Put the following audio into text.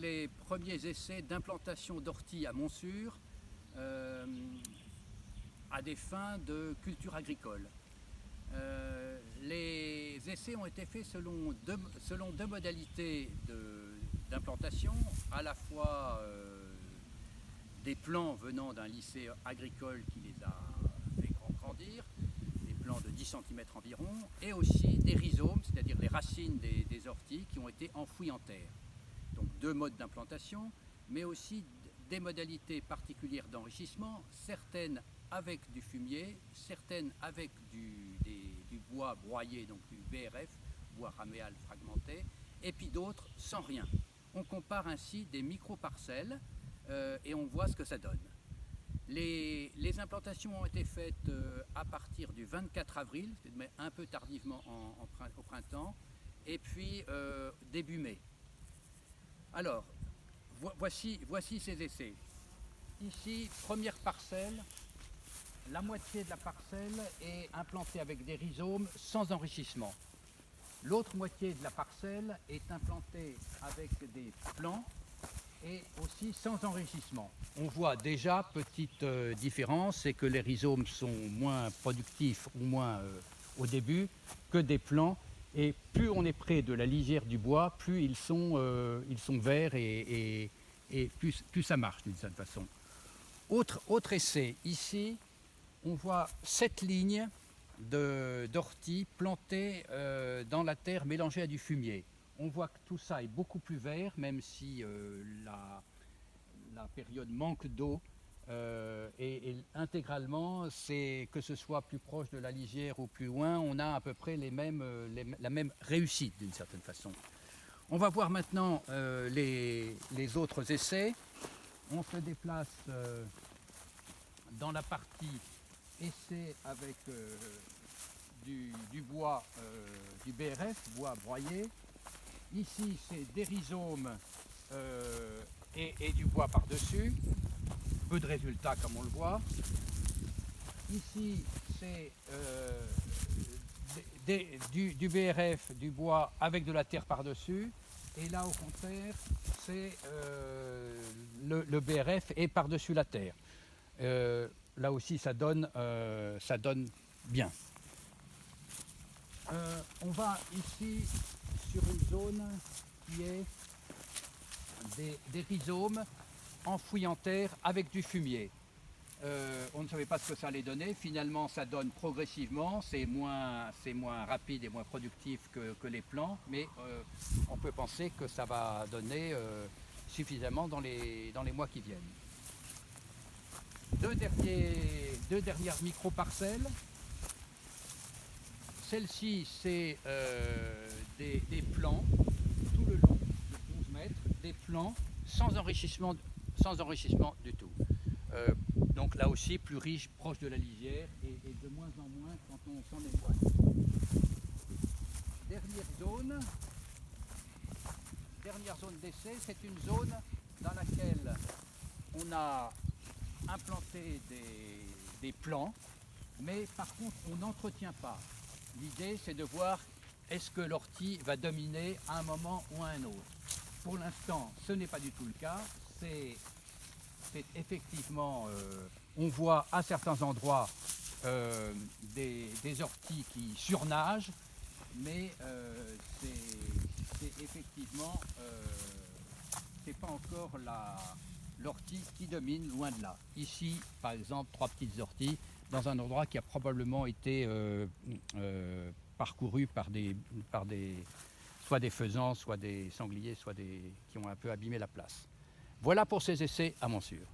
les premiers essais d'implantation d'orties à Montsûrs à des fins de culture agricole. Les essais ont été faits selon deux modalités d'implantation, à la fois des plants venant d'un lycée agricole qui les a fait grandir, des plants de 10 cm environ, et aussi des rhizomes, c'est-à-dire les racines des orties qui ont été enfouies en terre. Donc deux modes d'implantation, mais aussi des modalités particulières d'enrichissement, certaines avec du fumier, certaines avec du bois broyé, donc du BRF, bois raméal fragmenté, et puis d'autres sans rien. On compare ainsi des micro-parcelles et on voit ce que ça donne. Les implantations ont été faites à partir du 24 avril, mais un peu tardivement au printemps, et puis début mai. Alors, voici ces essais. Ici, première parcelle, la moitié de la parcelle est implantée avec des rhizomes sans enrichissement. L'autre moitié de la parcelle est implantée avec des plants et aussi sans enrichissement. On voit déjà, petite différence, c'est que les rhizomes sont moins productifs ou moins au début que des plants. Et plus on est près de la lisière du bois, plus ils sont verts et plus ça marche d'une certaine façon. Autre essai, ici, on voit 7 lignes d'orties plantées dans la terre mélangée à du fumier. On voit que tout ça est beaucoup plus vert, même si la période manque d'eau. Et intégralement, que ce soit plus proche de la lisière ou plus loin, on a à peu près la même réussite d'une certaine façon. On va voir maintenant les autres essais. On se déplace dans la partie essai avec du bois, du BRF, bois broyé. Ici, c'est des rhizomes et du bois par-dessus. Peu de résultats comme on le voit. Ici, c'est du BRF, du bois avec de la terre par-dessus. Et là, au contraire, c'est le BRF et par-dessus la terre. Là aussi, ça donne bien. On va ici sur une zone qui est des rhizomes enfouis en terre avec du fumier. On ne savait pas ce que ça allait donner. Finalement, ça donne progressivement. C'est moins rapide et moins productif que les plants, mais on peut penser que ça va donner suffisamment dans les mois qui viennent. Deux dernières micro-parcelles. Celle-ci, c'est des plants tout le long de 11 mètres, des plants sans enrichissement du tout. Donc là aussi, plus riche, proche de la lisière et de moins en moins quand on s'en éloigne. Dernière zone d'essai, c'est une zone dans laquelle on a implanté des plants, mais par contre on n'entretient pas. L'idée, c'est de voir est-ce que l'ortie va dominer à un moment ou à un autre. Pour l'instant, ce n'est pas du tout le cas. C'est effectivement, on voit à certains endroits des orties qui surnagent, mais c'est effectivement, c'est pas encore l'ortie qui domine, loin de là. Ici, par exemple, 3 petites orties dans un endroit qui a probablement été parcouru par soit des faisans, soit des sangliers, soit qui ont un peu abîmé la place. Voilà pour ces essais à Montsûrs.